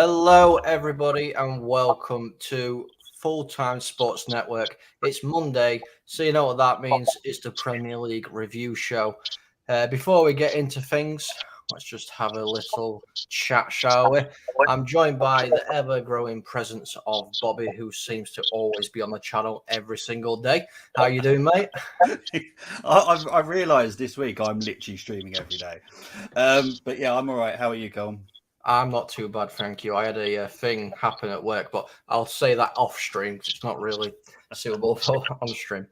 Hello, everybody, and welcome to Full-Time Sports Network. It's Monday, so you know what that means. It's the Premier League review show. Before we get into things, let's just have a little chat, shall we? I'm joined by the ever-growing presence of Bobby, who seems to always be on the channel every single day. How you doing, mate? I've realised this week I'm literally streaming every day. But yeah, I'm all right. How are you, Colm? I'm not too bad, thank you. I had a thing happen at work, but I'll say that off stream because it's not really suitable for on stream.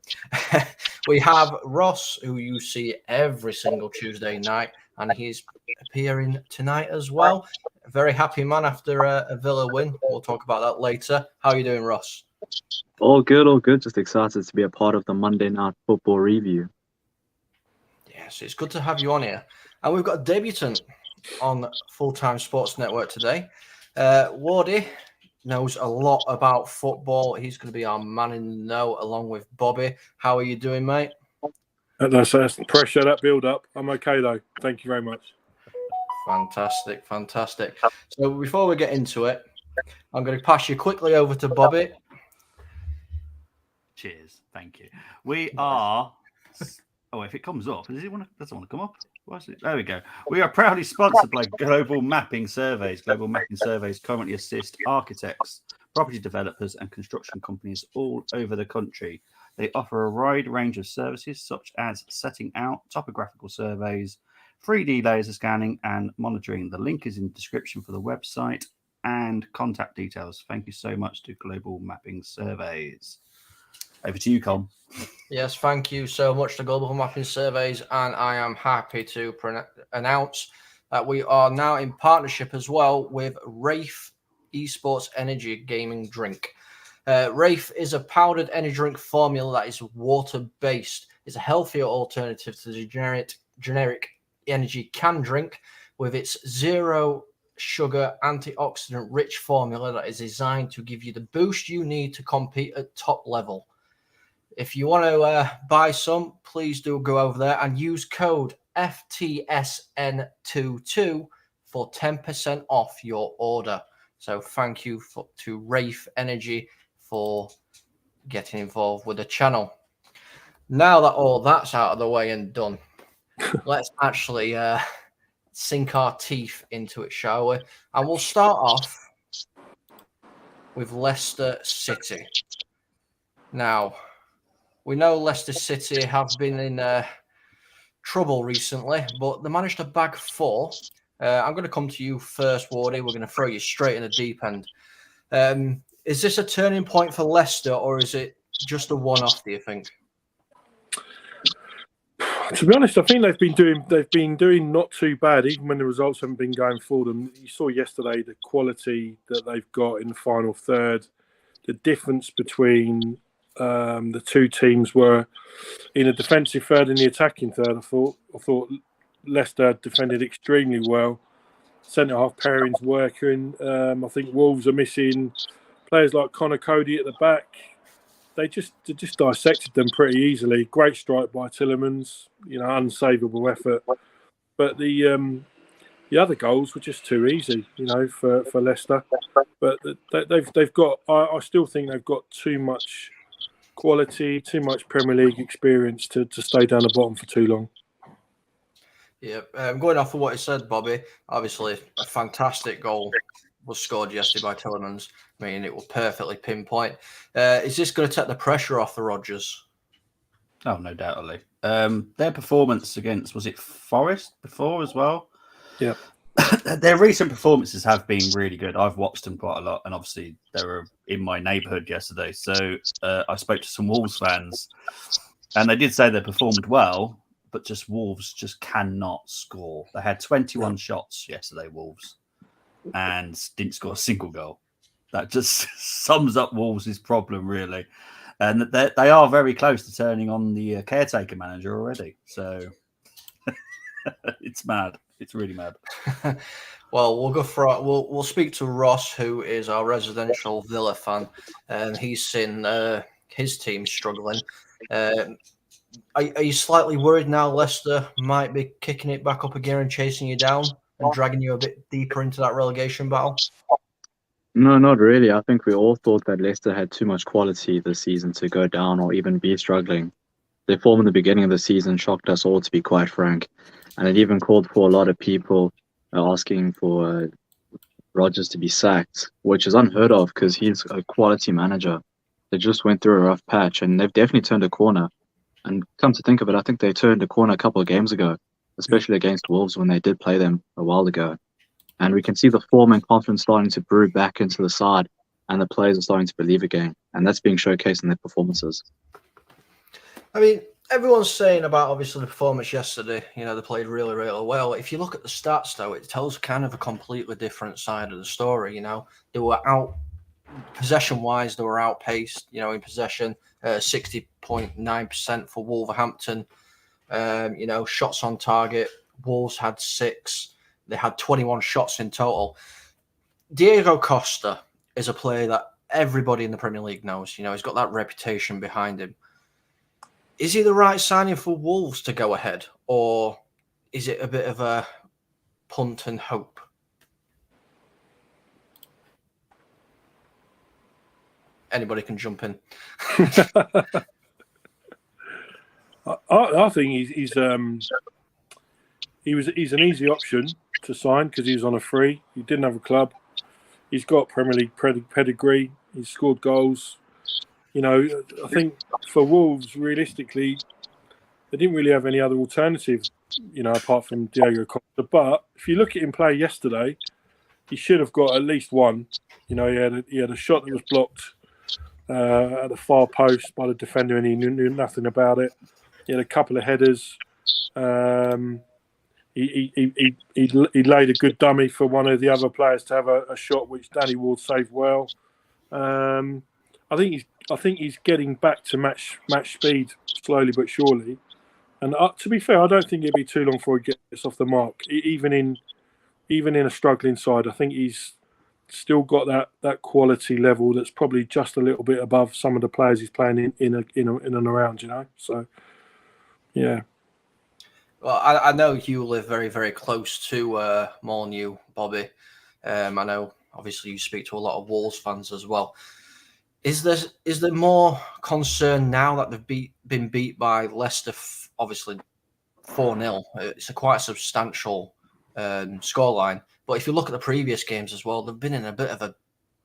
We have Ross, who you see every single Tuesday night, and he's appearing tonight as well. A very happy man after a Villa win. We'll talk about that later. How are you doing, Ross? All good, all good. Just excited to be a part of the Monday Night Football review. Yes, it's good to have you on here. And we've got a debutant on Full-Time Sports Network today. Wardy knows a lot about football. He's going to be our man in the know along with Bobby. How are you doing, mate? That's pressure, that build-up. I'm okay, though. Thank you very much. Fantastic, fantastic. So before we get into it, I'm going to pass you quickly over to Bobby. Cheers. Thank you. We are... Oh, if it comes up, doesn't it want to come up? There we go. We are proudly sponsored by Global Mapping Surveys. Global Mapping Surveys currently assist architects, property developers, and construction companies all over the country. They offer a wide range of services such as setting out topographical surveys, 3D laser scanning, and monitoring. The link is in the description for the website and contact details. Thank you so much to Global Mapping Surveys. Over to you, Colm. Yes, thank you so much to Global Mapping Surveys, and I am happy to announce that we are now in partnership as well with Wraith Esports Energy Gaming Drink. Wraith is a powdered energy drink formula that is water-based. It's a healthier alternative to the generic energy can drink with its zero sugar antioxidant-rich formula that is designed to give you the boost you need to compete at top level. If you want to buy some, please do go over there and use code FTSN-COLM for 10% off your order. So thank you to Wraith Energy for getting involved with the channel. Now that all that's out of the way and done, let's actually sink our teeth into it, shall we? And we'll start off with Leicester City. Now, we know Leicester City have been in trouble recently, but they managed to bag 4. I'm going to come to you first, Wardy. We're going to throw you straight in the deep end. Is this a turning point for Leicester, or is it just a one-off, do you think? To be honest, I think they've been doing not too bad, even when the results haven't been going for them. You saw yesterday the quality that they've got in the final third. The difference between the two teams were in a defensive third and the attacking third. I thought Leicester defended extremely well. Centre-half pairings working. I think Wolves are missing players like Connor Cody at the back. They just dissected them pretty easily. Great strike by Tielemans, unsavable effort. But the other goals were just too easy, for Leicester. But they've got. I still think they've got too much quality, too much Premier League experience to stay down the bottom for too long. Yeah, going off of what you said, Bobby, obviously a fantastic goal was scored yesterday by Tielemans. I mean, it will perfectly pinpoint. Is this going to take the pressure off the Rodgers? Oh, no doubtly. Their performance against, was it Forest before as well? Yeah. Their recent performances have been really good. I've watched them quite a lot, and obviously they were in my neighbourhood yesterday. So I spoke to some Wolves fans, and they did say they performed well, but just Wolves just cannot score. They had 21 shots yesterday, Wolves, and didn't score a single goal. That just sums up Wolves' problem, really. And they are very close to turning on the caretaker manager already. So it's mad. It's really mad. Well, we'll go for we'll speak to Ross, who is our residential Villa fan, and he's seen his team struggling. Are you slightly worried now Leicester might be kicking it back up a gear and chasing you down and dragging you a bit deeper into that relegation battle? No, not really. I think we all thought that Leicester had too much quality this season to go down or even be struggling. Their form in the beginning of the season shocked us all, to be quite frank. And it even called for a lot of people asking for Rodgers to be sacked, which is unheard of because he's a quality manager. They just went through a rough patch and they've definitely turned a corner. And come to think of it, I think they turned a corner a couple of games ago, especially against Wolves when they did play them a while ago. And we can see the form and confidence starting to brew back into the side, and the players are starting to believe again. And that's being showcased in their performances. I mean, everyone's saying about obviously the performance yesterday. You know, they played really, really well. If you look at the stats, though, it tells kind of a completely different side of the story. You know, they were out possession-wise, they were outpaced. You know, in possession, 60.9% for Wolverhampton. You know, shots on target, Wolves had 6. They had 21 shots in total. Diego Costa is a player that everybody in the Premier League knows. You know, he's got that reputation behind him. Is he the right signing for Wolves to go ahead, or is it a bit of a punt and hope? Anybody can jump in. I think he's an easy option to sign because he was on a free. He didn't have a club. He's got Premier League pedigree. He's scored goals. You know, I think for Wolves, realistically, they didn't really have any other alternative, you know, apart from Diego Costa. But if you look at him play yesterday, he should have got at least one. You know, he had a shot that was blocked at the far post by the defender, and he knew nothing about it. He had a couple of headers. He laid a good dummy for one of the other players to have a shot, which Danny Ward saved well. I think he's getting back to match speed slowly but surely. And to be fair, I don't think it'll be too long before he gets off the mark. Even in a struggling side, I think he's still got that quality level that's probably just a little bit above some of the players he's playing in and around. You know, so yeah. Well, I know you live very, very close to Molineux, Bobby. I know, obviously, you speak to a lot of Wolves fans as well. Is there more concern now that they've been beat by Leicester, obviously 4-0? It's quite a substantial scoreline. But if you look at the previous games as well, they've been in a bit of a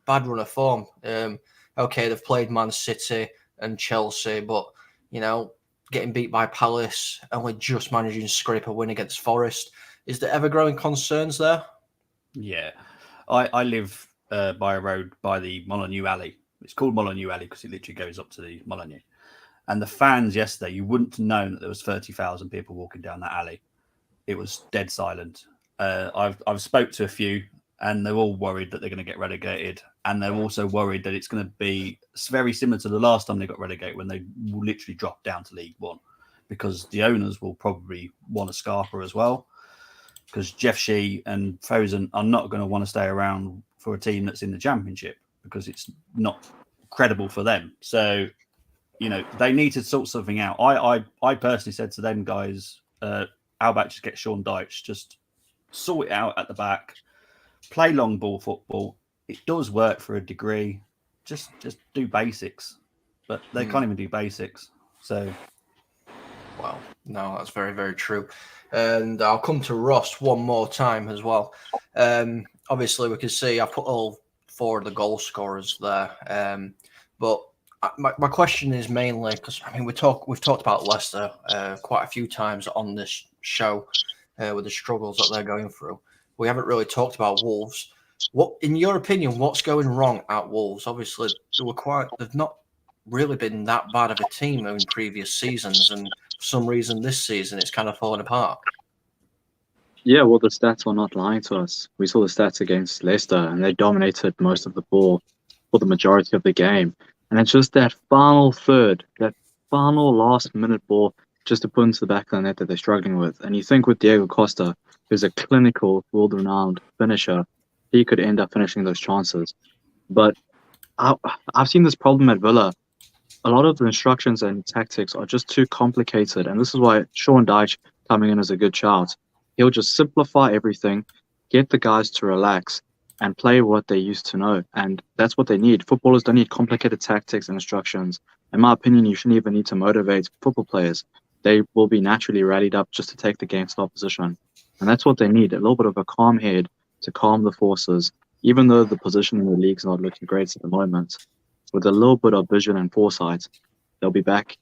bad run of form. Okay, they've played Man City and Chelsea, but, you know, getting beat by Palace, only just managing to scrape a win against Forest. Is there ever-growing concerns there? Yeah. I live by a road by the Molineux Alley. It's called Molineux Alley because it literally goes up to the Molineux. And the fans yesterday, you wouldn't have known that there was 30,000 people walking down that alley. It was dead silent. I've spoke to a few, and they're all worried that they're going to get relegated. And they're also worried that it's going to be very similar to the last time they got relegated, when they will literally drop down to League One, because the owners will probably want a Scarpa as well. Because Jeff Shee and Fosen are not going to want to stay around for a team that's in the Championship, because it's not credible for them. So, you know, they need to sort something out. I personally said to them guys, how about just get Sean Dyche, just sort it out at the back, play long ball football. It does work for a degree. Just do basics. But they can't even do basics. So, Well, no, that's very, very true. And I'll come to Ross one more time as well. Obviously, we can see I put all 4 of the goal scorers there. But my question is mainly because, I mean, we've talked about Leicester quite a few times on this show with the struggles that they're going through. We haven't really talked about Wolves. What, in your opinion, what's going wrong at Wolves? Obviously, they've not really been that bad of a team in previous seasons, and for some reason this season it's kind of fallen apart. Yeah, well, the stats are not lying to us. We saw the stats against Leicester, and they dominated most of the ball for the majority of the game. And it's just that final third, that final last-minute ball just to put into the back of the net that they're struggling with. And you think with Diego Costa, who's a clinical, world-renowned finisher, he could end up finishing those chances. But I've seen this problem at Villa. A lot of the instructions and tactics are just too complicated. And this is why Sean Dyche coming in is a good shout. He'll just simplify everything, get the guys to relax, and play what they used to know. And that's what they need. Footballers don't need complicated tactics and instructions. In my opinion, you shouldn't even need to motivate football players. They will be naturally rallied up just to take the game to opposition. And that's what they need, a little bit of a calm head to calm the forces, even though the position in the league's not looking great at the moment. With a little bit of vision and foresight, they'll be back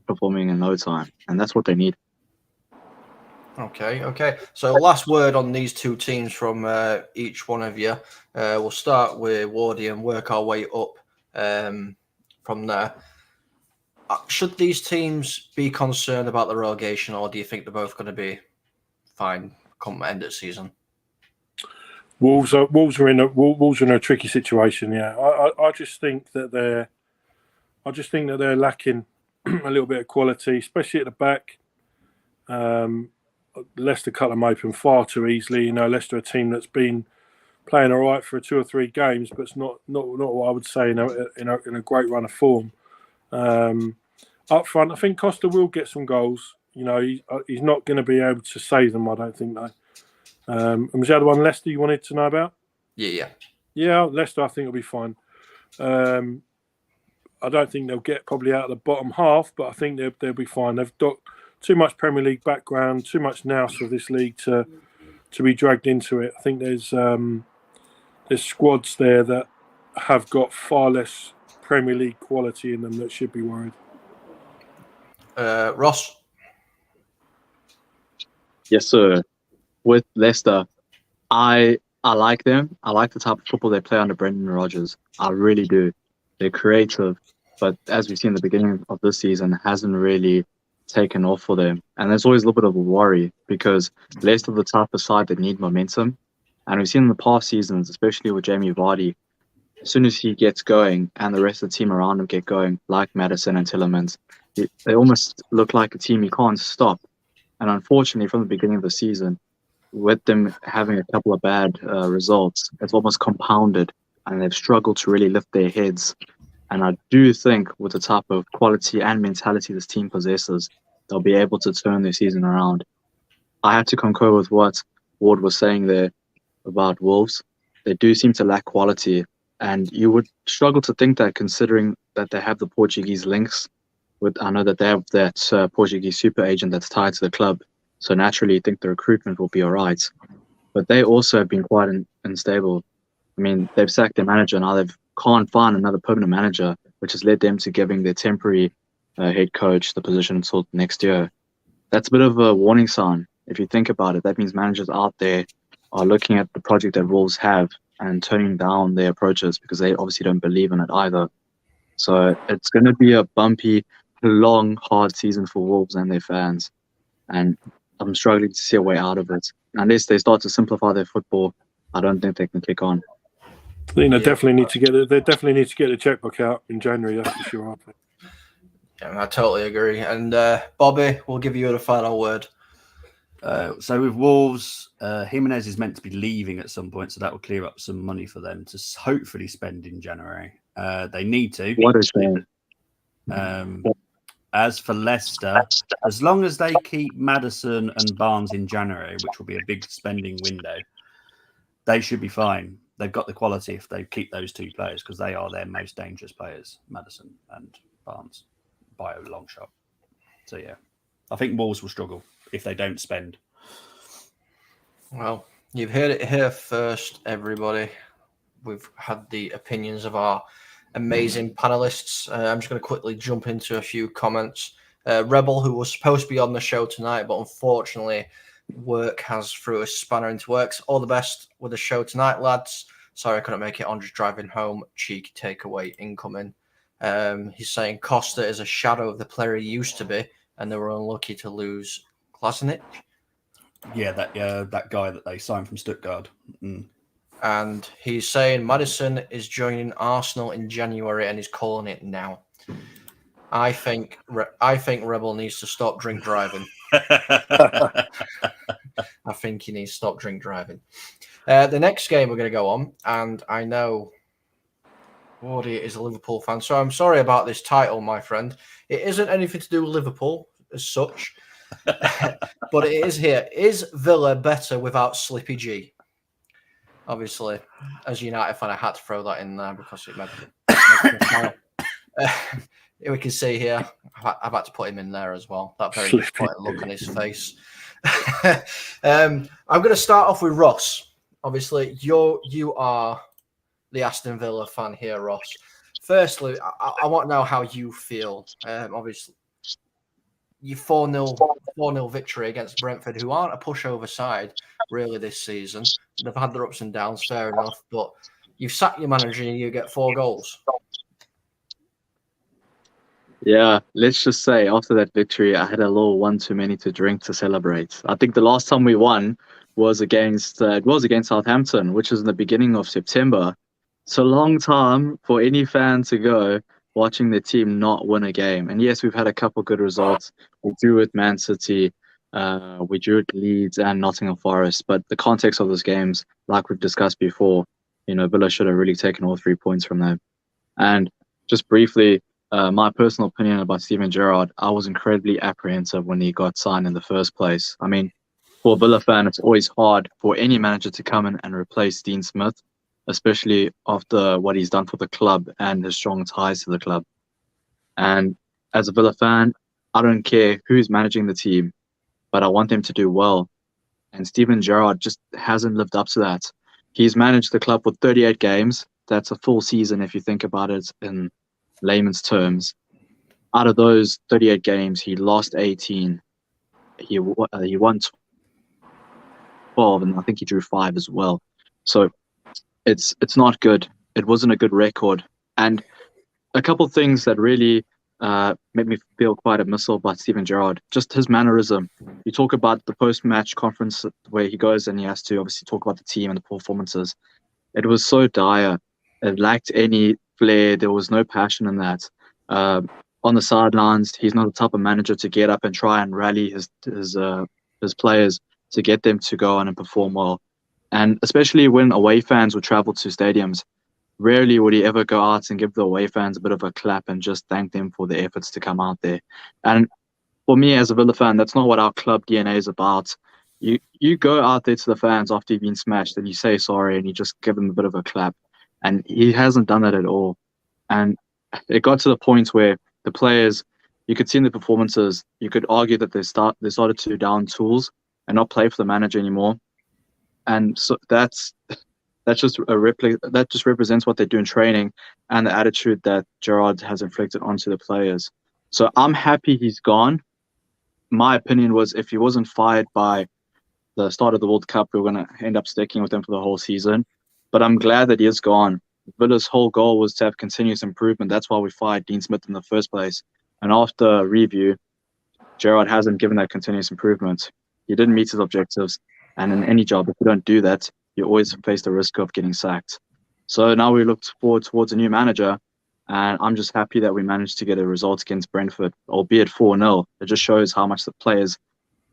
performing in no time. And that's what they need. Okay. So last word on these two teams from each one of you. We'll start with Wardy and work our way up from there. Should these teams be concerned about the relegation, or do you think they're both going to be fine come end of season? Wolves are in a tricky situation. Yeah, I just think that they're lacking a little bit of quality, especially at the back. Leicester cut them open far too easily. You know, Leicester are a team that's been playing all right for 2 or 3 games, but it's not what I would say in a great run of form. Up front, I think Costa will get some goals. You know, he's not going to be able to save them, I don't think, though. And was the other one Leicester you wanted to know about? Yeah. Leicester, I think will be fine. I don't think they'll get probably out of the bottom half, but I think they'll be fine. They've got too much Premier League background, too much nous for this league to be dragged into it. I think there's squads there that have got far less Premier League quality in them that should be worried. Ross? Yes, sir. With Leicester, I like them. I like the type of football they play under Brendan Rodgers. I really do. They're creative, but as we've seen at the beginning of this season, it hasn't really taken off for them. And there's always a little bit of a worry because Leicester are the type of side that need momentum. And we've seen in the past seasons, especially with Jamie Vardy, as soon as he gets going and the rest of the team around him get going, like Maddison and Tielemans, they almost look like a team you can't stop. And unfortunately, from the beginning of the season, with them having a couple of bad results, it's almost compounded and they've struggled to really lift their heads. And I do think with the type of quality and mentality this team possesses, they'll be able to turn their season around. I have to concur with what Ward was saying there about Wolves. They do seem to lack quality, and you would struggle to think that considering that they have the Portuguese links. I know that they have that Portuguese super agent that's tied to the club, so naturally you think the recruitment will be all right. But they also have been quite unstable. I mean, they've sacked their manager, now they can't find another permanent manager, which has led them to giving their temporary head coach the position until next year. That's a bit of a warning sign. If you think about it, that means managers out there are looking at the project that Wolves have and turning down their approaches because they obviously don't believe in it either. So it's going to be a bumpy, long, hard season for Wolves and their fans. And I'm struggling to see a way out of it. Unless they start to simplify their football, I don't think they can kick on. I think they definitely need to get the checkbook out in January. That's for sure. Yeah, I totally agree. And Bobby, we'll give you the final word. So with Wolves, Jimenez is meant to be leaving at some point, so that will clear up some money for them to hopefully spend in January. They need to. What a shame. As for Leicester, as long as they keep Maddison and Barnes in January, which will be a big spending window, they should be fine. They've got the quality if they keep those two players because they are their most dangerous players, Maddison and Barnes, by a long shot. So, yeah, I think Wolves will struggle if they don't spend. Well, you've heard it here first, everybody. We've had the opinions of our amazing panelists. I'm just going to quickly jump into a few comments. Rebel, who was supposed to be on the show tonight, but unfortunately work has threw a spanner into works. All the best with the show tonight, lads. Sorry I couldn't make it on, just driving home. Cheeky takeaway incoming. He's saying Costa is a shadow of the player he used to be, and they were unlucky to lose Klasnic. Yeah, that guy that they signed from Stuttgart. And he's saying Maddison is joining Arsenal in January and he's calling it now. I think Rebel needs to stop drink driving. I think he needs to stop drink driving. The next game we're going to go on, and I know Wardy is a Liverpool fan, so I'm sorry about this title, my friend. It isn't anything to do with Liverpool as such, but it is here. Is Villa better without Slippy G? obviously, as a United fan, I had to throw that in there because it made me smile. We can see here, I've had to put him in there as well. That very disappointed look on his face. I'm going to start off with Ross. Obviously, you are the Aston Villa fan here, Ross. Firstly, I want to know how you feel. Obviously, you 4-0 victory against Brentford, who aren't a pushover side really this season. They've had their ups and downs, fair enough, but you've sacked your manager and you get 4 goals. Yeah, let's just say after that victory, I had a little one too many to drink to celebrate. I think the last time we won was against Southampton, which was in the beginning of September. It's a long time for any fan to go watching their team not win a game. And yes, we've had a couple good results. We drew with Man City, we drew at Leeds and Nottingham Forest. But the context of those games, like we've discussed before, Villa should have really taken all 3 points from them. And just briefly, my personal opinion about Steven Gerrard, I was incredibly apprehensive when he got signed in the first place. I mean, for a Villa fan, it's always hard for any manager to come in and replace Dean Smith, especially after what he's done for the club and his strong ties to the club. And as a Villa fan, I don't care who's managing the team, but I want them to do well. And Steven Gerrard just hasn't lived up to that. He's managed the club for 38 games. That's a full season if you think about it in layman's terms. Out of those 38 games, he lost 18. He won 12, and I think he drew 5 as well. So it's not good. It wasn't a good record. And a couple of things that really made me feel quite dismissive about Steven Gerrard, just his mannerism. You talk about the post-match conference where he goes and he has to obviously talk about the team and the performances. It was so dire. It lacked any flair. There was no passion in that. On the sidelines, he's not the type of manager to get up and try and rally his players to get them to go on and perform well. And especially when away fans would travel to stadiums, rarely would he ever go out and give the away fans a bit of a clap and just thank them for their efforts to come out there. And for me as a Villa fan, that's not what our club DNA is about. You go out there to the fans after you've been smashed and you say sorry and you just give them a bit of a clap. And he hasn't done that at all. And it got to the point where the players, you could see in the performances, you could argue that they started to down tools and not play for the manager anymore. And so that just represents what they do in training and the attitude that Gerrard has inflicted onto the players. So I'm happy he's gone. My opinion was if he wasn't fired by the start of the World Cup, we were going to end up sticking with him for the whole season. But I'm glad that he is gone. Villa's whole goal was to have continuous improvement. That's why we fired Dean Smith in the first place. And after review, Gerrard hasn't given that continuous improvement. He didn't meet his objectives. And in any job, if you don't do that, you always face the risk of getting sacked. So now we look forward towards a new manager. And I'm just happy that we managed to get a result against Brentford, albeit 4-0. It just shows how much the players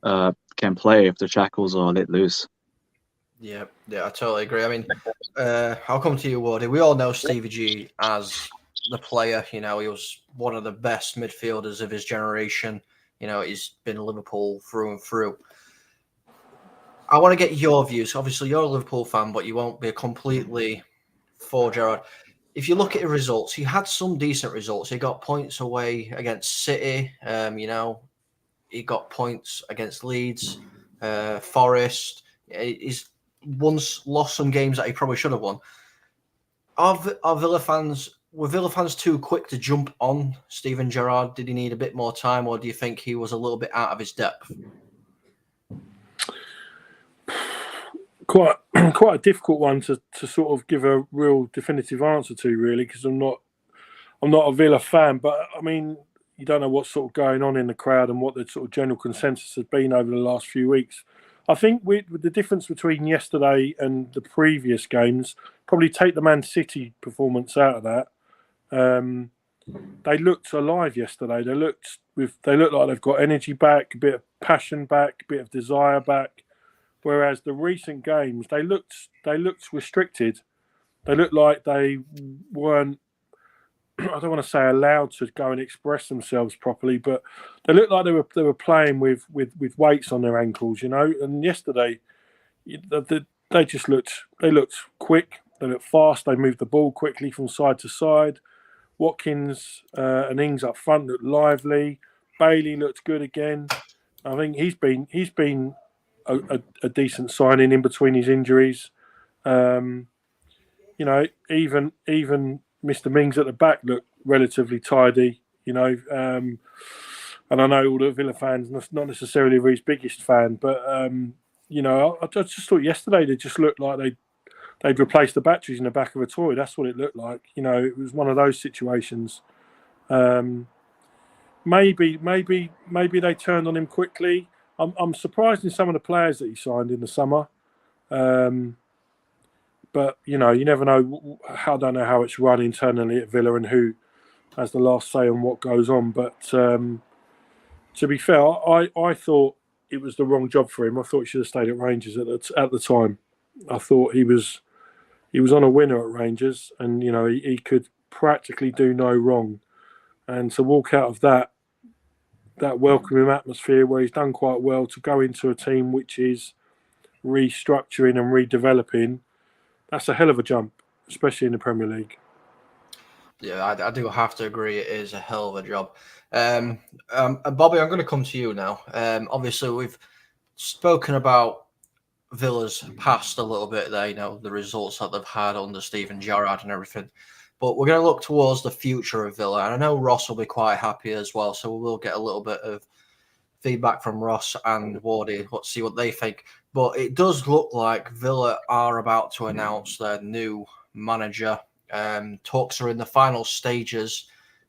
can play if the shackles are let loose. Yeah, I totally agree. I mean, I'll come to you, Wardy. We all know Stevie G as the player. He was one of the best midfielders of his generation. He's been Liverpool through and through. I want to get your views. Obviously, you're a Liverpool fan, but you won't be completely for Gerrard. If you look at his results, he had some decent results. He got points away against City. He got points against Leeds, Forest. He's once lost some games that he probably should have won. Were Villa fans too quick to jump on Steven Gerrard? Did he need a bit more time, or do you think he was a little bit out of his depth? Quite a difficult one to sort of give a real definitive answer to, really, because I'm not a Villa fan. But I mean, you don't know what's sort of going on in the crowd and what the sort of general consensus has been over the last few weeks. I think with the difference between yesterday and the previous games, probably take the Man City performance out of that. They looked alive yesterday. They look like they've got energy back, a bit of passion back, a bit of desire back. Whereas the recent games, they looked restricted. They looked like they weren't, I don't want to say allowed to go and express themselves properly, but they looked like they were playing with weights on their ankles, And yesterday, the just looked quick. They looked fast. They moved the ball quickly from side to side. Watkins and Ings up front looked lively. Bailey looked good again. I think he's been a decent signing in between his injuries. Even Mr. Mings at the back looked relatively tidy. And I know all the Villa fans, not necessarily his biggest fan, but I just thought yesterday they just looked like they'd replaced the batteries in the back of a toy. That's what it looked like. It was one of those situations. Maybe they turned on him quickly. I'm surprised in some of the players that he signed in the summer. But you never know. I don't know how it's run internally at Villa and who has the last say on what goes on. But to be fair, I thought it was the wrong job for him. I thought he should have stayed at Rangers at the time. I thought he was on a winner at Rangers, and he could practically do no wrong. And to walk out of that welcoming atmosphere where he's done quite well, to go into a team which is restructuring and redeveloping, that's a hell of a jump, especially in the Premier League. Yeah, I do have to agree. It is a hell of a job. And Bobby, I'm going to come to you now. Obviously, we've spoken about Villa's past a little bit there, the results that they've had under Steven Gerrard and everything. But we're going to look towards the future of Villa. And I know Ross will be quite happy as well. So we will get a little bit of feedback from Ross and Wardy. Let's see what they think. But it does look like Villa are about to announce their new manager. Talks are in the final stages,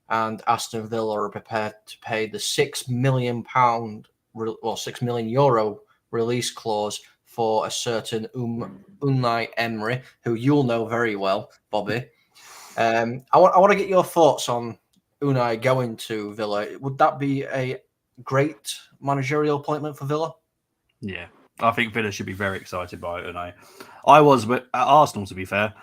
and Aston Villa are prepared to pay the £6 million €6 million release clause for a certain Unai Emery, who you'll know very well, Bobby. I want to get your thoughts on Unai going to Villa. Would that be a great managerial appointment for Villa? Yeah, I think Villa should be very excited by Unai. I was at Arsenal, to be fair.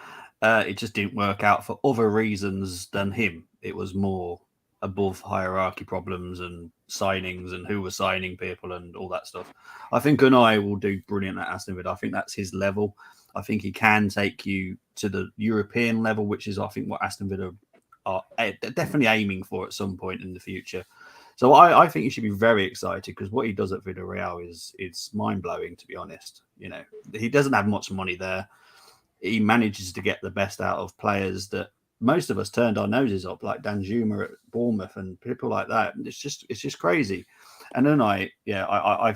It just didn't work out for other reasons than him. It was more above hierarchy problems and signings and who was signing people and all that stuff. I think Unai will do brilliant at Aston Villa. I think that's his level. I think he can take you to the European level, which is, I think, what Aston Villa are definitely aiming for at some point in the future. So I think you should be very excited, because what he does at Villarreal is mind-blowing, to be honest. He doesn't have much money there. He manages to get the best out of players that most of us turned our noses up, like Dan Juma at Bournemouth and people like that. It's just crazy. And then I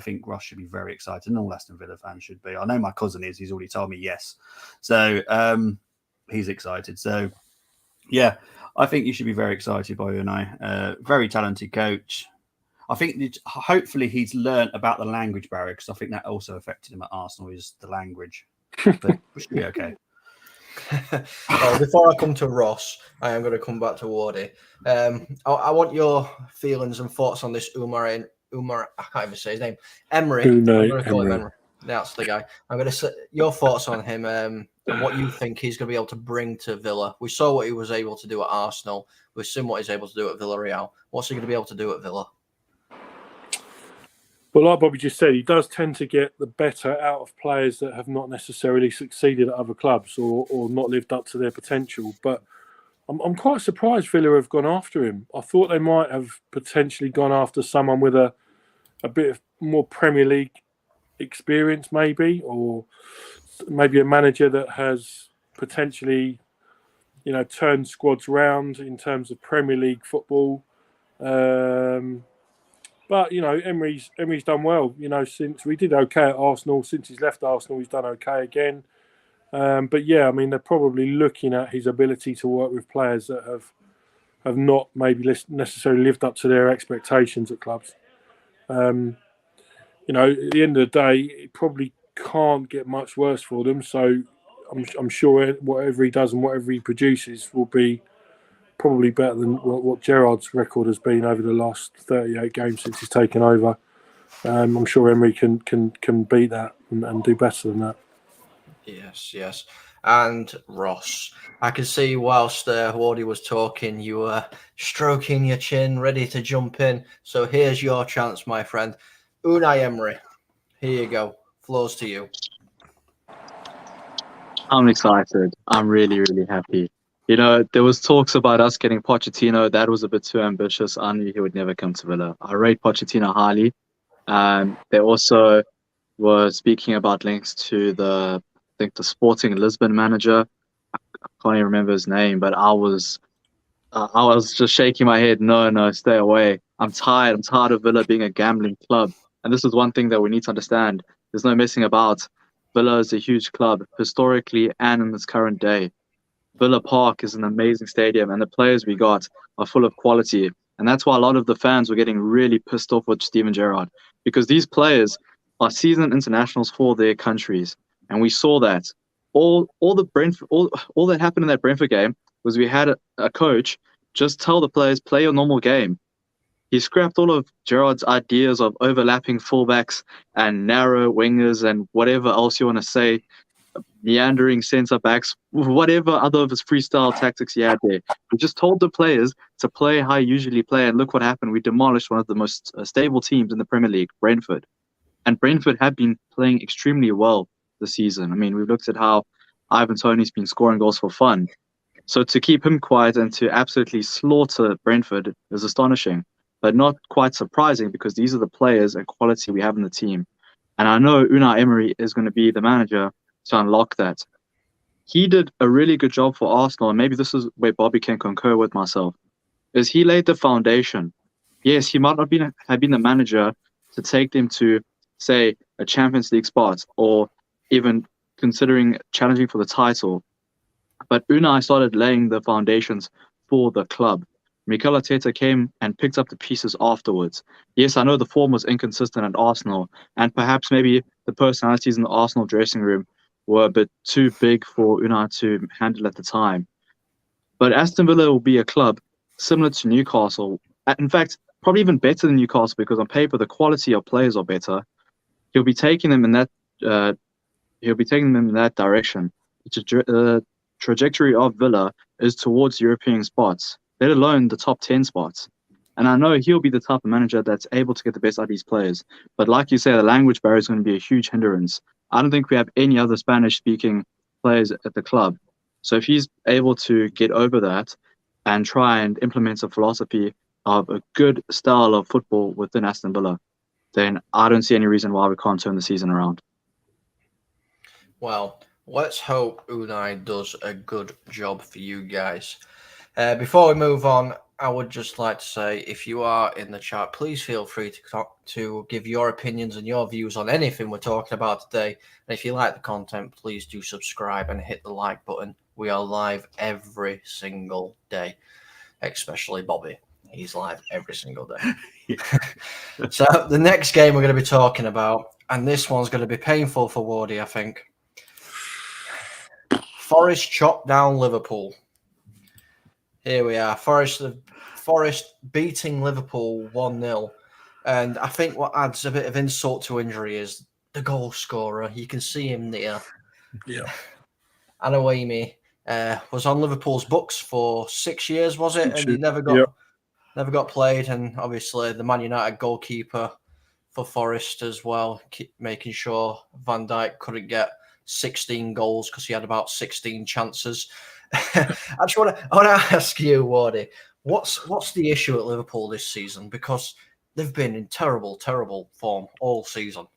think Ross should be very excited, and all Aston Villa fans should be. I know my cousin is. He's already told me yes. So he's excited. So, yeah, I think you should be very excited by Unai. Very talented coach. I think hopefully he's learned about the language barrier, because I think that also affected him at Arsenal, is the language. But it should be okay. Well, before I come to Ross, I am going to come back to Wardy. I want your feelings and thoughts on this Umar. I can't even say his name. Emery. I'm going to call him Emery. That's the guy. I'm going to say your thoughts on him and what you think he's going to be able to bring to Villa. We saw what he was able to do at Arsenal. We've seen what he's able to do at Villarreal. What's he going to be able to do at Villa? Well, like Bobby just said, he does tend to get the better out of players that have not necessarily succeeded at other clubs or not lived up to their potential. But I'm quite surprised Villa have gone after him. I thought they might have potentially gone after someone with a bit of more Premier League experience, maybe, or maybe a manager that has potentially, turned squads round in terms of Premier League football. But, Emery's done well, since we did okay at Arsenal. Since he's left Arsenal, he's done okay again. But, yeah, they're probably looking at his ability to work with players that have not maybe necessarily lived up to their expectations at clubs. At the end of the day, it probably can't get much worse for them. So I'm sure whatever he does and whatever he produces will be probably better than what Gerrard's record has been over the last 38 games since he's taken over. I'm sure Emery can beat that and do better than that. Yes. And Ross, I can see whilst Wardy was talking, you were stroking your chin, ready to jump in. So here's your chance, my friend. Unai Emery, here you go. Floors to you. I'm excited. I'm really, really happy. You know, there was talks about us getting Pochettino. That was a bit too ambitious. I knew he would never come to Villa. I rate Pochettino highly. They also were speaking about links to I think the Sporting Lisbon manager. I can't even remember his name, but I was just shaking my head. No, no, stay away. I'm tired. I'm tired of Villa being a gambling club. And this is one thing that we need to understand. There's no messing about. Villa is a huge club, historically and in this current day. Villa Park is an amazing stadium, and the players we got are full of quality. And that's why a lot of the fans were getting really pissed off with Steven Gerrard, because these players are seasoned internationals for their countries. And we saw that. All that happened in that Brentford game was we had a coach just tell the players, play your normal game. He scrapped all of Gerrard's ideas of overlapping fullbacks and narrow wingers and whatever else you want to say, meandering centre backs, whatever other of his freestyle tactics he had there. He just told the players to play how you usually play, and look what happened. We demolished one of the most stable teams in the Premier League, Brentford. And Brentford have been playing extremely well this season. I mean, we've looked at how Ivan Toney's been scoring goals for fun. So to keep him quiet and to absolutely slaughter Brentford is astonishing, but not quite surprising, because these are the players and quality we have in the team. And I know Unai Emery is going to be the manager to unlock that. He did a really good job for Arsenal, and maybe this is where Bobby can concur with myself, is he laid the foundation. Yes, he might not have been the manager to take them to, say, a Champions League spot or even considering challenging for the title, but Unai started laying the foundations for the club. Mikel Arteta came and picked up the pieces afterwards. Yes, I know the form was inconsistent at Arsenal, and perhaps maybe the personalities in the Arsenal dressing room were a bit too big for Unai to handle at the time. But Aston Villa will be a club similar to Newcastle. In fact, probably even better than Newcastle, because on paper the quality of players are better. He'll be taking them in that. Direction. The trajectory of Villa is towards European spots, let alone the top 10 spots. And I know he'll be the type of manager that's able to get the best out of these players. But like you say, the language barrier is going to be a huge hindrance. I don't think we have any other Spanish-speaking players at the club. So if he's able to get over that and try and implement a philosophy of a good style of football within Aston Villa, then I don't see any reason why we can't turn the season around. Well, let's hope Unai does a good job for you guys. Before we move on, I would just like to say, if you are in the chat, please feel free to give your opinions and your views on anything we're talking about today. And if you like the content, please do subscribe and hit the like button. We are live every single day, especially Bobby. He's live every single day. So the next game we're going to be talking about, and this one's going to be painful for Wardy, I think. Forest chopped down Liverpool. Here we are. Forest beating Liverpool 1-0. And I think what adds a bit of insult to injury is the goal scorer. You can see him there. Yeah. Anawemi was on Liverpool's books for 6 years, was it? And he never got played. And obviously the Man United goalkeeper for Forest as well, making sure Van Dijk couldn't get 16 goals because he had about 16 chances. I want to ask you, Wardy, what's the issue at Liverpool this season? Because they've been in terrible, terrible form all season.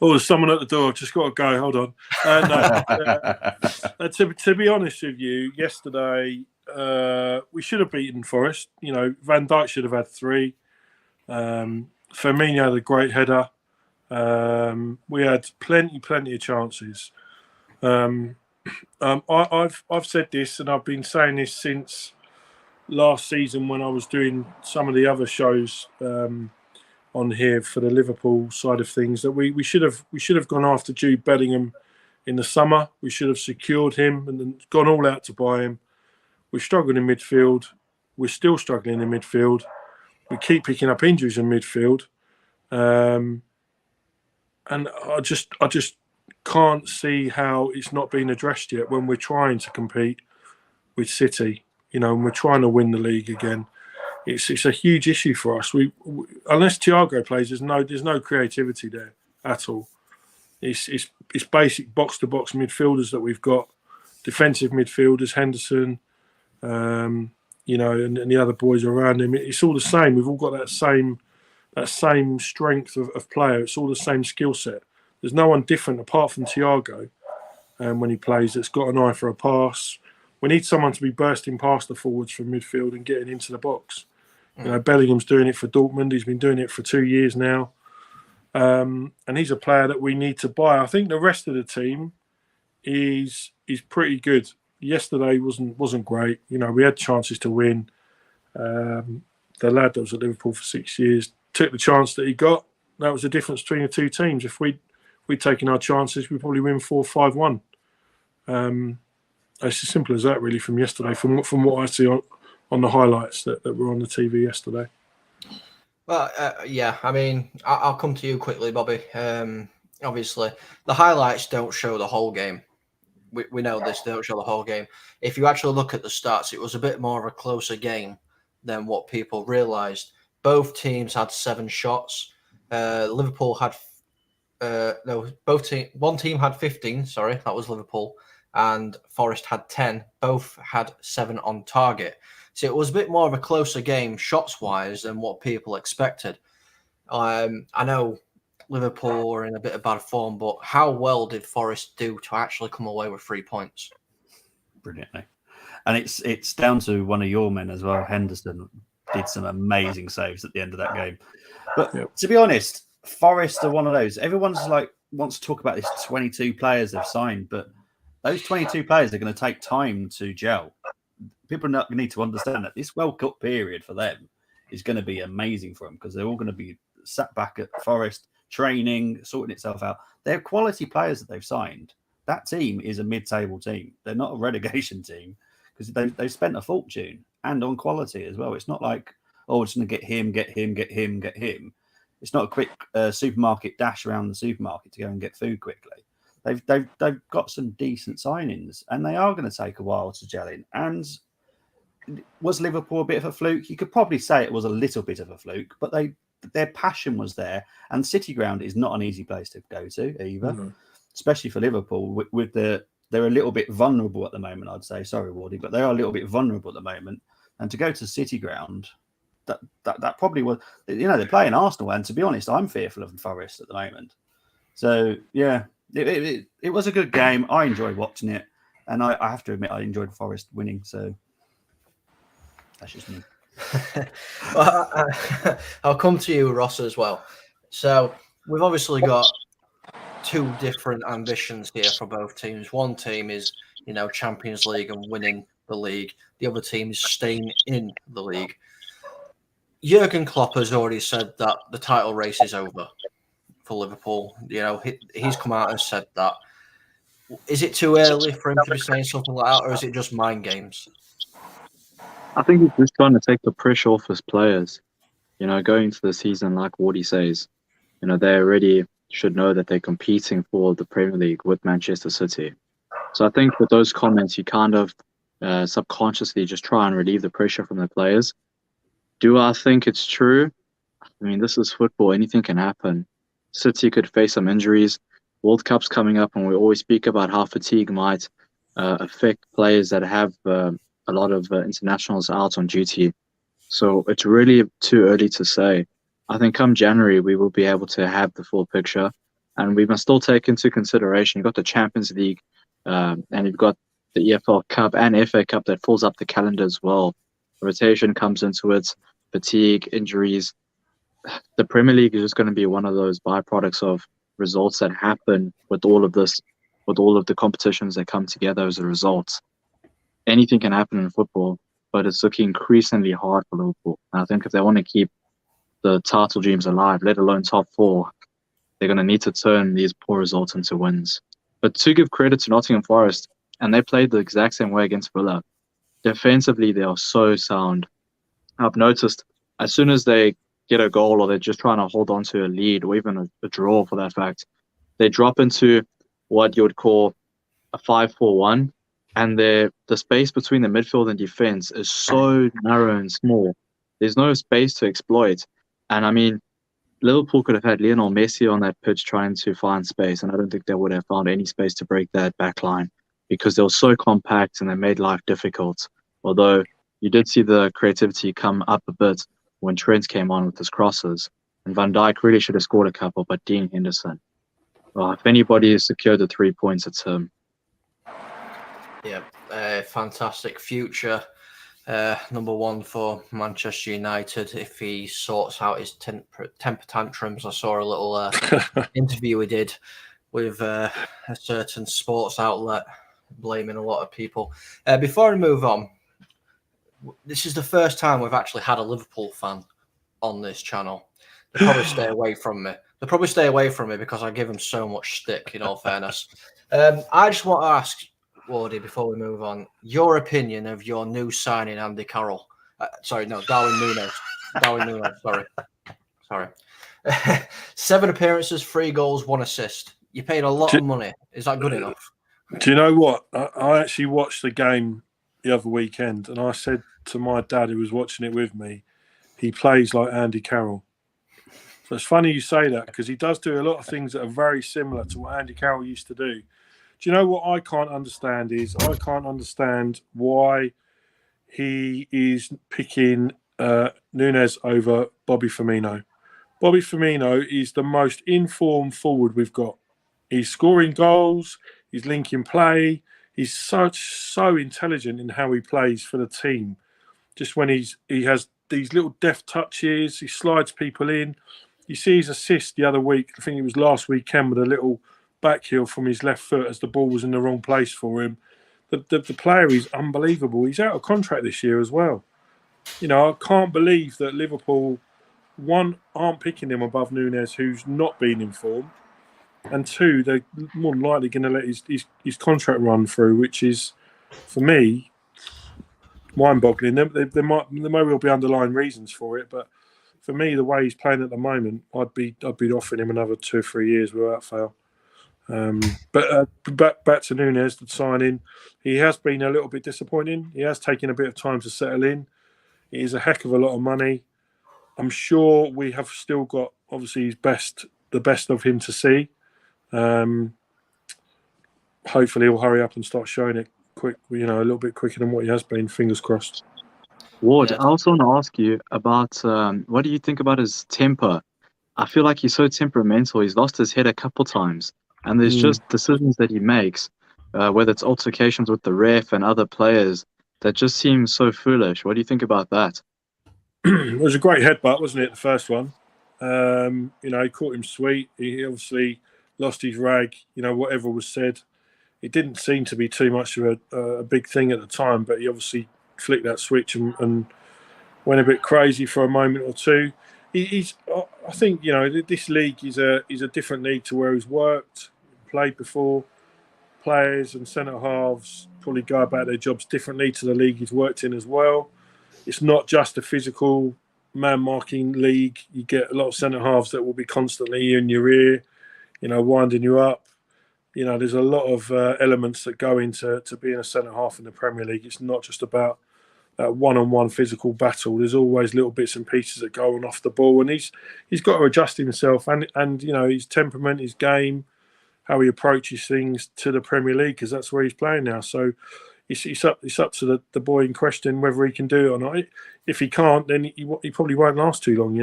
Oh, there's someone at the door. I've just got to go. Hold on. To be honest with you, yesterday we should have beaten Forest. You know, Van Dijk should have had 3. Firmino had a great header. We had plenty of chances. I've said this, and I've been saying this since last season when I was doing some of the other shows on here for the Liverpool side of things, that we should have gone after Jude Bellingham in the summer. We should have secured him and then gone all out to buy him. We're struggling in midfield. We're still struggling in midfield. We keep picking up injuries in midfield. And I just can't see how it's not been addressed yet when we're trying to compete with City, you know, and we're trying to win the league again. It's a huge issue for us. We unless Thiago plays, there's no creativity there at all. It's basic box to box midfielders that we've got, defensive midfielders, Henderson, and the other boys around him. It's all the same. We've all got that same strength of player. It's all the same skill set. There's no one different apart from Thiago when he plays that's got an eye for a pass. We need someone to be bursting past the forwards from midfield and getting into the box. Bellingham's doing it for Dortmund. He's been doing it for 2 years now. And he's a player that we need to buy. I think the rest of the team is pretty good. Yesterday wasn't great. We had chances to win. The lad that was at Liverpool for 6 years took the chance that he got. That was the difference between the two teams. If we'd taken our chances, we'd probably win 4-5-1. It's as simple as that, really, from yesterday, from what I see on the highlights that were on the TV yesterday. Well, yeah, I mean, I'll come to you quickly, Bobby. Obviously, the highlights don't show the whole game. We know this, they don't show the whole game. If you actually look at the stats, it was a bit more of a closer game than what people realised. Both teams had 7 shots. Liverpool had one team had 15, sorry, that was Liverpool, and Forest had 10. Both had 7 on target. So it was a bit more of a closer game, shots-wise, than what people expected. I know Liverpool were in a bit of bad form, but how well did Forest do to actually come away with 3 points? Brilliantly. And it's down to one of your men as well. Henderson did some amazing saves at the end of that game. But to be honest, Forest are one of those. Everyone's wants to talk about this 22 players they've signed, but those 22 players are going to take time to gel. People need to understand that this World Cup period for them is going to be amazing for them because they're all going to be sat back at Forest, training, sorting itself out. They're quality players that they've signed. That team is a mid-table team. They're not a relegation team because they've spent a fortune and on quality as well. It's not like, we're just going to get him. It's not a quick supermarket dash around the supermarket to go and get food quickly. They've got some decent signings and they are going to take a while to gel in. And was Liverpool a bit of a fluke? You could probably say it was a little bit of a fluke, but their passion was there. And City Ground is not an easy place to go to either, especially for Liverpool. They're a little bit vulnerable at the moment, I'd say. Sorry, Wardy, but they are a little bit vulnerable at the moment. And to go to City Ground, that probably was, they're playing Arsenal. And to be honest, I'm fearful of Forest at the moment. So, yeah, it was a good game. I enjoyed watching it. And I have to admit, I enjoyed Forest winning. So that's just me. Well, I'll come to you, Ross, as well. So we've obviously got 2 different ambitions here for both teams. One team is, Champions League and winning the league. The other team is staying in the league. Jurgen Klopp has already said that the title race is over for Liverpool. He's come out and said that. Is it too early for him to be saying something like that, or is it just mind games? I think he's just trying to take the pressure off his players. Going into the season, like Wardy says, they already should know that they're competing for the Premier League with Manchester City. So I think with those comments, you kind of subconsciously just try and relieve the pressure from the players. Do I think it's true? I mean, this is football. Anything can happen. City could face some injuries. World Cup's coming up, and we always speak about how fatigue might affect players that have a lot of internationals out on duty. So it's really too early to say. I think come January, we will be able to have the full picture. And we must still take into consideration, you've got the Champions League and you've got the EFL Cup and FA Cup that fills up the calendar as well. Rotation comes into it, fatigue, injuries. The Premier League is just going to be one of those byproducts of results that happen with all of this, with all of the competitions that come together as a result. Anything can happen in football, but it's looking increasingly hard for Liverpool. And I think if they want to keep the title dreams alive, let alone top 4, they're going to need to turn these poor results into wins. But to give credit to Nottingham Forest, and they played the exact same way against Villa. Defensively, they are so sound. I've noticed as soon as they get a goal or they're just trying to hold on to a lead or even a draw for that fact, they drop into what you would call a 5-4-1. And the space between the midfield and defense is so narrow and small. There's no space to exploit. And I mean, Liverpool could have had Lionel Messi on that pitch trying to find space, and I don't think they would have found any space to break that back line because they were so compact and they made life difficult. Although you did see the creativity come up a bit when Trent came on with his crosses, and Van Dijk really should have scored a couple, but Dean Henderson. Well, if anybody has secured the 3 points, it's him. Yeah, fantastic future. Number one for Manchester United if he sorts out his temper tantrums. I saw a little interview he did with a certain sports outlet blaming a lot of people. Before we move on, this is the first time we've actually had a Liverpool fan on this channel. They'll probably stay away from me. They'll probably stay away from me because I give them so much stick, in all fairness. I just want to ask, Wardy, before we move on, your opinion of your new signing, Andy Carroll. Darwin Núñez. Darwin Núñez, sorry. 7 appearances, 3 goals, 1 assist. You paid a lot of money. Is that good enough? Do you know what? I actually watched the game the other weekend, and I said to my dad, who was watching it with me, he plays like Andy Carroll. So it's funny you say that because he does do a lot of things that are very similar to what Andy Carroll used to do. Do you know what I can't understand is I can't understand why he is picking Núñez over Bobby Firmino. Bobby Firmino is the most informed forward we've got. He's scoring goals. He's linking play. He's so intelligent in how he plays for the team. Just when he has these little deft touches, he slides people in. You see his assist the other week. I think it was last weekend with a little back heel from his left foot as the ball was in the wrong place for him. The player is unbelievable. He's out of contract this year as well. You know, I can't believe that Liverpool, one, aren't picking him above Núñez, who's not been informed, and 2, they're more than likely going to let his contract run through, which is, for me, mind-boggling. There may well be underlying reasons for it, but for me, the way he's playing at the moment, I'd be offering him another 2 or 3 years without fail. But back to Núñez, the signing, he has been a little bit disappointing. He has taken a bit of time to settle in. It is a heck of a lot of money. I'm sure we have still got, obviously, the best of him to see. Hopefully he'll hurry up and start showing it quick, a little bit quicker than what he has been. Fingers crossed. Ward, Yeah. I also want to ask you about what do you think about his temper? I feel like he's so temperamental. He's lost his head a couple times, and there's just decisions that he makes, whether it's altercations with the ref and other players, that just seem so foolish. What do you think about that? It was a great headbutt, wasn't it? The first one. He caught him sweet. He obviously lost his rag. Whatever was said, it didn't seem to be too much of a big thing at the time, but he obviously flicked that switch and went a bit crazy for a moment or two. I think this league is a different league to where he's worked, played before. Players and centre halves probably go about their jobs differently to the league he's worked in as well. It's not just a physical man-marking league. You get a lot of centre halves that will be constantly in your ear, winding you up. There's a lot of elements that go into being a centre half in the Premier League. It's not just about that one-on-one physical battle. There's always little bits and pieces that go on off the ball, and he's got to adjust himself and his temperament, his game, how he approaches things to the Premier League, because that's where he's playing now. So it's up to the boy in question whether he can do it or not. If he can't, then he probably won't last too long,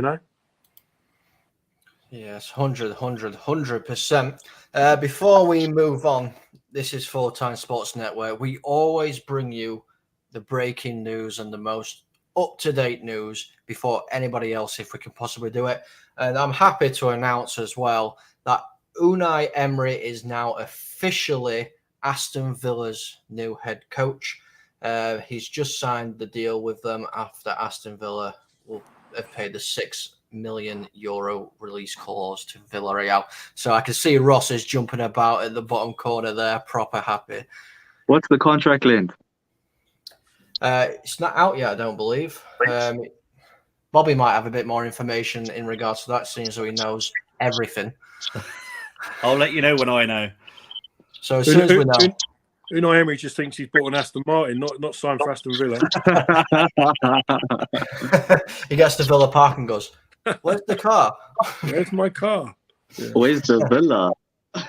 Yes, 100%. Before we move on, this is Full Time Sports Network. We always bring you the breaking news and the most up-to-date news before anybody else, if we can possibly do it. And I'm happy to announce as well that Unai Emery is now officially Aston Villa's new head coach. He's just signed the deal with them after Aston Villa will have paid the €6 million release clause to Villarreal. So I can see Ross is jumping about at the bottom corner there, proper happy. What's the contract length? It's not out yet, I don't believe. Bobby might have a bit more information in regards to that, seeing as he knows everything. I'll let you know when I know. So as soon as we know. Unai Emery just thinks he's bought an Aston Martin, not signed for Aston Villa. He gets to Villa Park and goes, Where's the car? Where's my car? Yeah. Where's the villa? I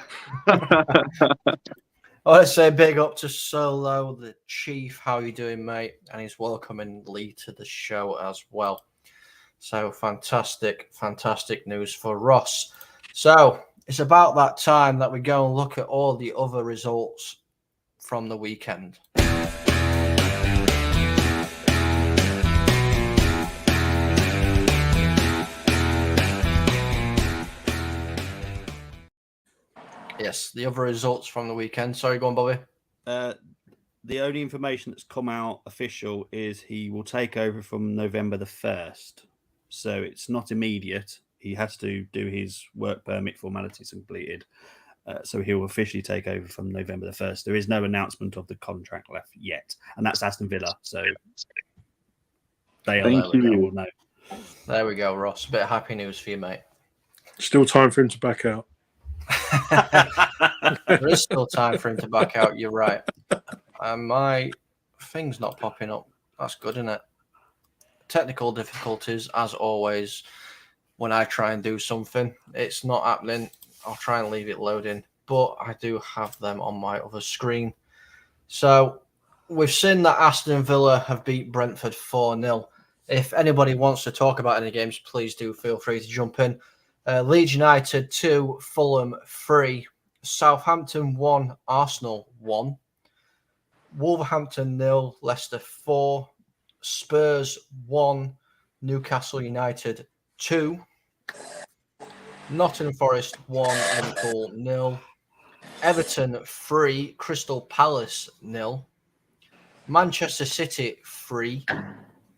want to say big up to Solo, the chief. How you doing, mate? And he's welcoming Lee to the show as well. So fantastic news for Ross. So it's about that time that we go and look at all the other results from the weekend. Yes, the other results from the weekend. Sorry, go on, Bobby. The only information that's come out official is he will take over from November the 1st. So it's not immediate. He has to do his work permit formalities completed. So he'll officially take over from November the 1st. There is no announcement of the contract left yet. And that's Aston Villa. So they will know. There we go, Ross. A bit of happy news for you, mate. Still time for him to back out. There is still time for him to back out. You're right. My thing's not popping up. That's good, isn't it? Technical difficulties, as always, when I try and do something. It's not happening. I'll try and leave it loading, but I do have them on my other screen. So we've seen that Aston Villa have beat Brentford 4-0. If anybody wants to talk about any games, please do feel free to jump in. Leeds United 2, Fulham 3, Southampton 1, Arsenal 1, Wolverhampton 0, Leicester 4, Spurs 1, Newcastle United 2, Nottingham Forest 1, Liverpool 0, Everton 3, Crystal Palace 0, Manchester City 3,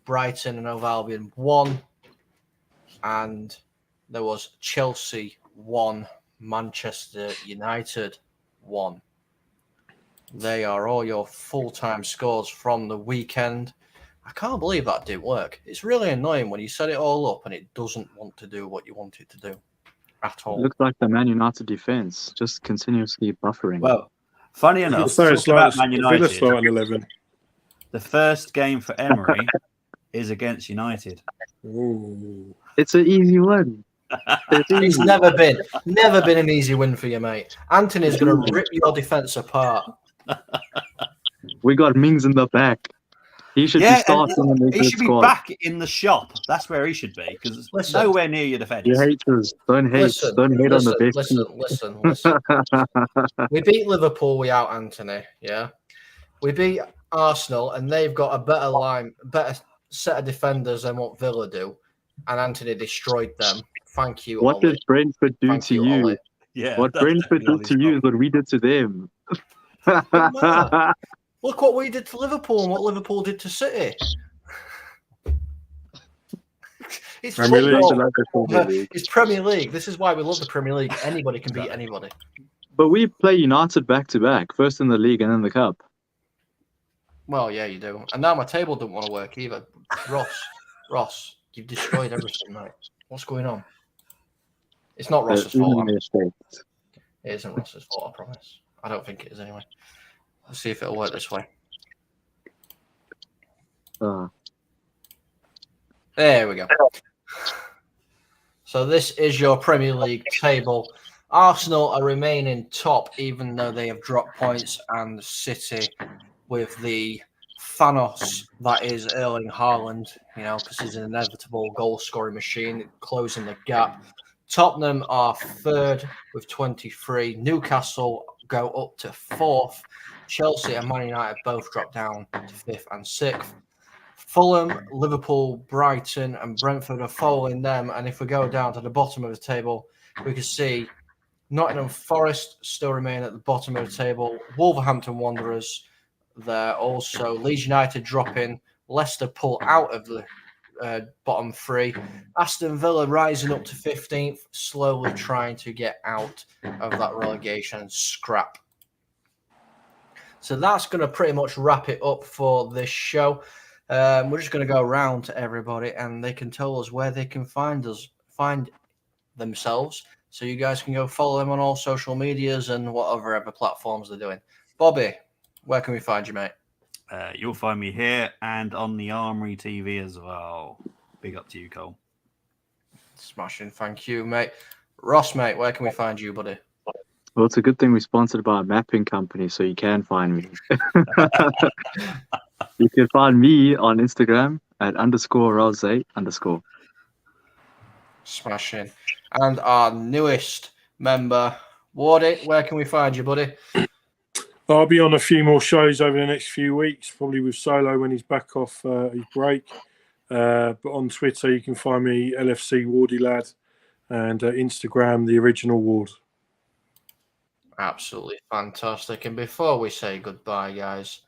Brighton and Hove Albion 1, and there was Chelsea 1, Manchester United 1. They are all your full-time scores from the weekend. I can't believe that didn't work. It's really annoying when you set it all up and it doesn't want to do what you want it to do at all. It looks like the Man United defense just continuously buffering. Well, funny enough, So it's talking like about Man Villa United, starting 11. the first game for Emery is against United. Ooh. It's an easy one. It's never been an easy win for you, mate. Anthony's going to rip your defence apart. We got Mings in the back. He should be starting in the he should be squad. back in the shop. That's where he should be, because it's nowhere near your defence. You haters, don't hate on the best. Listen. We beat Liverpool without Anthony, yeah. We beat Arsenal, and they've got a better set of defenders than what Villa do, and Anthony destroyed them. Thank you. What Ollie. did Brentford do to you? Ollie. Yeah, what Brentford did to you is what we did to them. Look what we did to Liverpool and what Liverpool did to City. It's Premier football. It's Premier League. This is why we love the Premier League. Anybody can beat anybody. But we play United back to back, first in the league and then the cup. Well, yeah, you do. And now my table don't want to work either. Ross, you've destroyed everything, mate. What's going on? It's not Ross's fault. It isn't Ross's fault, I promise. I don't think it is anyway. Let's see if it'll work this way. There we go. So this is your Premier League table. Arsenal are remaining top, even though they have dropped points, and City with the Thanos that is Erling Haaland, because he's an inevitable goal-scoring machine, closing the gap. Tottenham are third with 23. Newcastle go up to fourth. Chelsea and Man United both drop down to fifth and sixth. Fulham, Liverpool, Brighton, and Brentford are following them. And if we go down to the bottom of the table, we can see Nottingham Forest still remain at the bottom of the table. Wolverhampton Wanderers there also. Leeds United dropping. Leicester pull out of the bottom three. Aston Villa rising up to 15th, slowly trying to get out of that relegation scrap. So that's going to pretty much wrap it up for this show. We're just going to go around to everybody and they can tell us where they can find themselves. So you guys can go follow them on all social medias and whatever other platforms they're doing. Bobby, where can we find you, mate? You'll find me here and on the Armory TV as well. Big up to you, Cole. Smashing. Thank you, mate. Ross, mate, where can we find you, buddy? Well, it's a good thing we're sponsored by a mapping company, so you can find me. You can find me on Instagram at _Rose_. Smashing. And our newest member, Wardy, where can we find you, buddy? I'll be on a few more shows over the next few weeks, probably with Solo when he's back off his break. But on Twitter, you can find me LFC Wardy Lad, and Instagram the original Ward. Absolutely fantastic. And before we say goodbye, guys,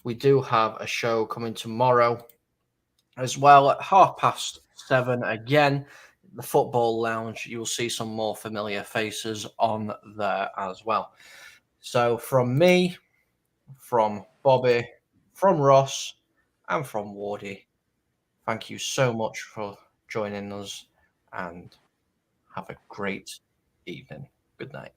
we do have a show coming tomorrow as well at 7:30 again. The Football Lounge. You'll see some more familiar faces on there as well. So from me, from Bobby, from Ross, and from Wardy, thank you so much for joining us, and have a great evening. Good night.